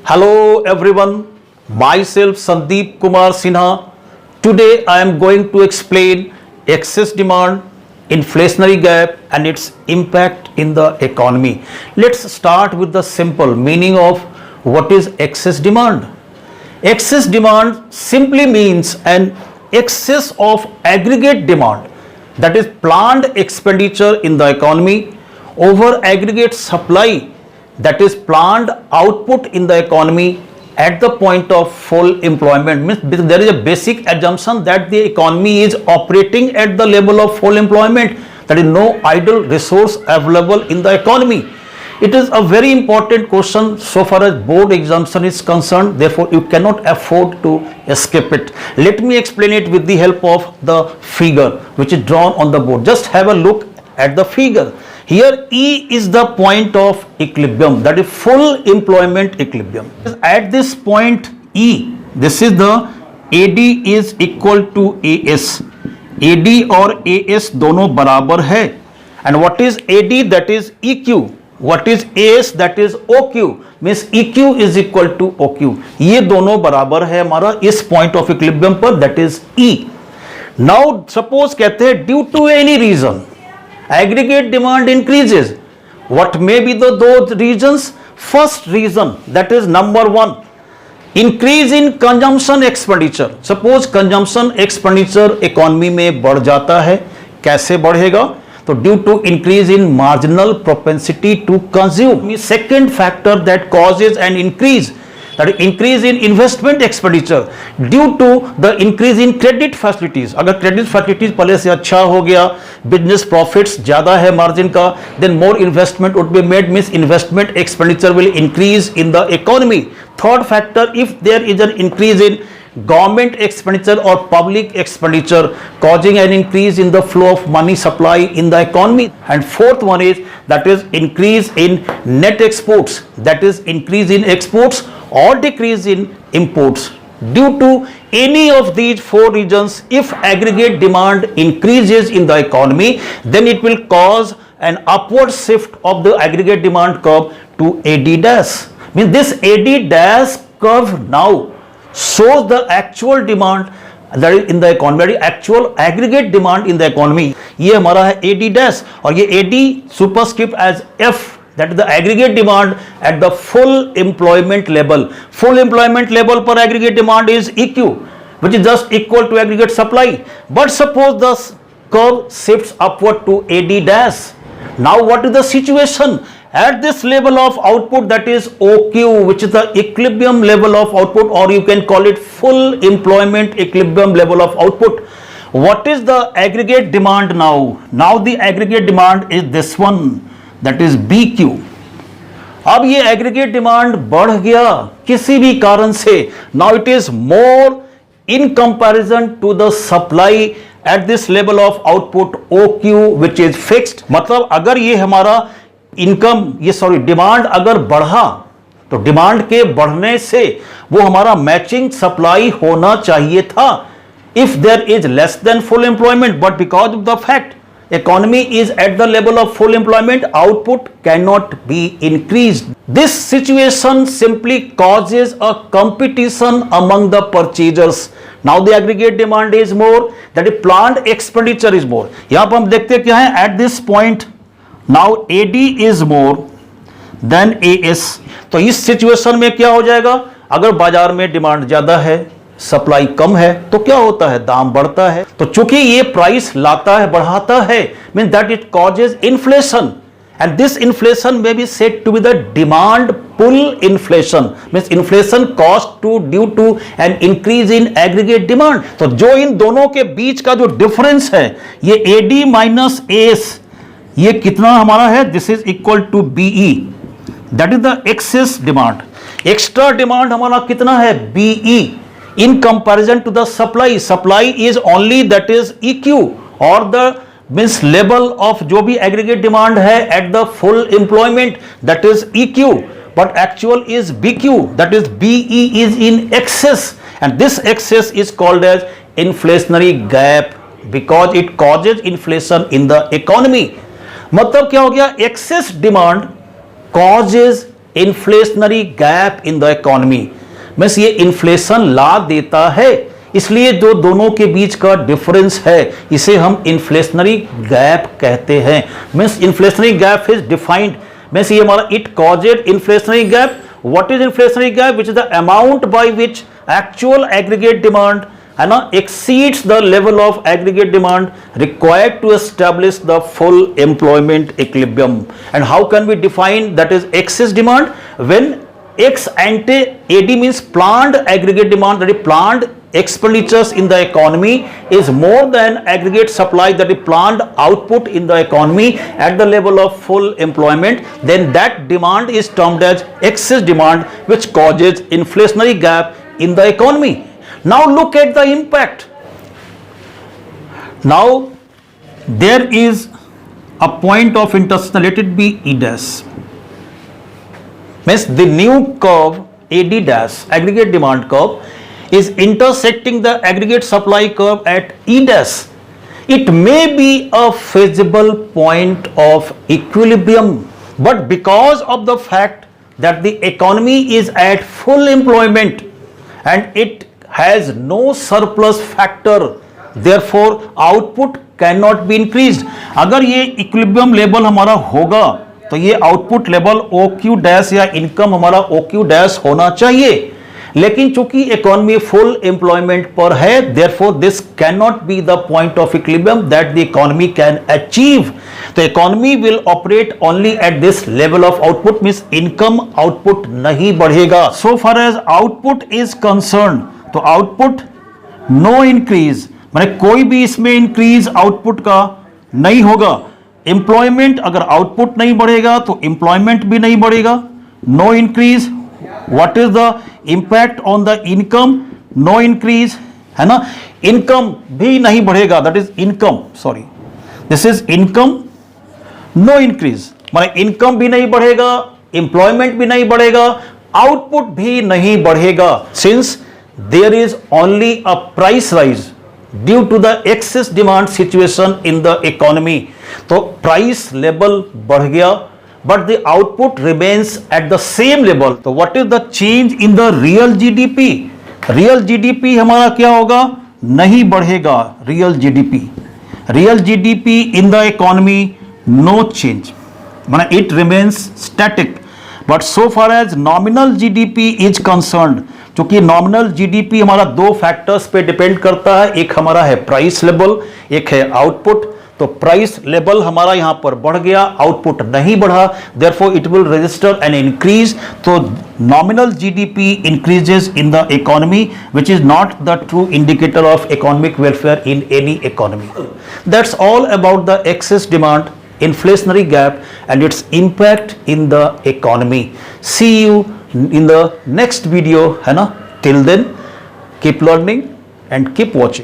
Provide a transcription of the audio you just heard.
Hello everyone, myself Sandeep Kumar Sinha. Today I am going to explain excess demand, inflationary gap and its impact in the economy. Let's start with the simple meaning of what is excess demand. Excess demand simply means an excess of aggregate demand, that is planned expenditure in the economy over aggregate supply, that is planned output in the economy at the point of full employment. Means there is a basic assumption that the economy is operating at the level of full employment, that is no idle resource available in the economy. It is a very important question so far as board examination is concerned, therefore you cannot afford to escape it. Let me explain it with the help of the figure which is drawn on the board. Just have a look at the figure. Here E is the point of equilibrium, that is full employment equilibrium. At this point E, this is the AD is equal to AS. AD और AS दोनों बराबर है. And what is AD? That is EQ. What is AS? That is OQ. Means EQ is equal to OQ. ये दोनों बराबर है हमारा इस point of equilibrium पर, that is E. Now suppose कहते हैं due to any reason aggregate demand increases. What may be those reasons? First reason, that is number one, increase in consumption expenditure. Suppose consumption expenditure economy में बढ़ जाता है. कैसे बढ़ेगा? तो due to increase in marginal propensity to consume. Second factor that causes an increase, that is increase in investment expenditure due to the increase in credit facilities. अगर credit facilities पहले से अच्छा हो गया, business profits ज़्यादा है margin का, then more investment would be made, means investment expenditure will increase in the economy. Third factor, if there is an increase in government expenditure or public expenditure causing an increase in the flow of money supply in the economy. And fourth one is, that is increase in net exports, that is increase in exports or decrease in imports. Due to any of these four reasons, if aggregate demand increases in the economy, then it will cause an upward shift of the aggregate demand curve to AD dash. Means this AD dash curve now shows the actual demand that is in the economy, actual aggregate demand in the economy. ये हमारा है AD dash और ये AD superscript as F, that is the aggregate demand at the full employment level. Full employment level per aggregate demand is EQ, which is just equal to aggregate supply. But suppose the curve shifts upward to AD dash. Now what is the situation? At this level of output, that is OQ, which is the equilibrium level of output, or you can call it full employment equilibrium level of output. What is the aggregate demand now? Now the aggregate demand is this one, that is BQ. अब ये aggregate demand बढ़ गया किसी भी कारण से. Now it is more in comparison to the supply at this level of output OQ, which is fixed. मतलब अगर ये हमारा डिमांड अगर बढ़ा तो डिमांड के बढ़ने से वो हमारा मैचिंग सप्लाई होना चाहिए था if there is less than full employment, but because of the fact economy is at the level of full employment, output can not be increased. This situation simply causes a competition among the purchasers. Now the aggregate demand is more, that is planned expenditure is more. यहां पर हम देखते क्या है, at this point Now AD is more than AS. तो इस situation में क्या हो जाएगा, अगर बाजार में डिमांड ज्यादा है सप्लाई कम है तो क्या होता है, दाम बढ़ता है. तो चूंकि ये प्राइस लाता है बढ़ाता है, mean that it causes inflation, and this inflation may be said to be the demand pull inflation. Means inflation caused to due to an increase in aggregate demand. तो जो इन दोनों के बीच का जो डिफरेंस है, ये AD माइनस AS, ये कितना हमारा है, this is equal to BE, that is the excess demand. Extra demand हमारा कितना है, BE, in comparison to the supply. Supply is only that is EQ और द मीन्स लेवल ऑफ जो भी एग्रीगेट डिमांड है at the full employment, that is EQ, but actual is BQ, that is BE is in excess, and this excess is called as inflationary gap because it causes inflation in the economy. मतलब क्या हो गया, excess demand causes inflationary gap in the economy, means ये inflation ला देता है, इसलिए जो दोनों के बीच का डिफरेंस है इसे हम इन्फ्लेशनरी गैप कहते हैं। Means inflationary gap is defined, means ये हमारा it caused inflationary gap. What is inflationary gap? Which is the amount by which actual aggregate demand है ना exceeds the level of aggregate demand required to establish the full employment equilibrium. And how can we define that is excess demand? When ex ante AD means planned aggregate demand, that is planned expenditures in the economy is more than aggregate supply, that is planned output in the economy at the level of full employment, then that demand is termed as excess demand, which causes inflationary gap in the economy. Now look at the impact. Now there is a point of intersection, let it be E dash, means the new curve AD dash, aggregate demand curve, is intersecting the aggregate supply curve at E dash. It may be a feasible point of equilibrium, but because of the fact that the economy is at full employment and it has no surplus factor, therefore output cannot be increased. अगर ये equilibrium level हमारा होगा तो ये output level OQ dash या income हमारा OQ dash होना चाहिए, लेकिन चूंकि इकोनॉमी फुल एम्प्लॉयमेंट पर है, therefore this cannot be the point of equilibrium that the economy can achieve. The economy will operate only at this level of output, means income output नहीं बढ़ेगा. So far as output is concerned, तो output no increase, माने कोई भी इसमें increase output का नहीं होगा. एम्प्लॉयमेंट, अगर आउटपुट नहीं बढ़ेगा तो एम्प्लॉयमेंट भी नहीं बढ़ेगा. No increase. What is the impact on the income? No increase, है ना. इनकम भी नहीं बढ़ेगा, that is income, sorry this is income, no increase, माने इनकम भी नहीं बढ़ेगा, एम्प्लॉयमेंट भी नहीं बढ़ेगा, आउटपुट भी नहीं बढ़ेगा. Since there is only a price rise due to the excess demand situation in the economy. तो price level बढ़ गया but the output remains at the same level. तो what is the change in the real GDP? Real GDP हमारा क्या होगा? नहीं बढ़ेगा. Real GDP in the economy no change, माना it remains static. But so far as nominal GDP is concerned, क्योंकि nominal GDP हमारा दो फैक्टर्स पे डिपेंड करता है, एक हमारा है प्राइस लेवल, एक है आउटपुट. तो प्राइस लेवल हमारा यहां पर बढ़ गया, आउटपुट नहीं बढ़ा, therefore it will register an increase. तो nominal GDP increases in the economy, which is not the true indicator of economic welfare in any economy. That's all about the excess demand, inflationary gap and its impact in the economy. See you in the next video, है ना. Till then, keep learning and keep watching.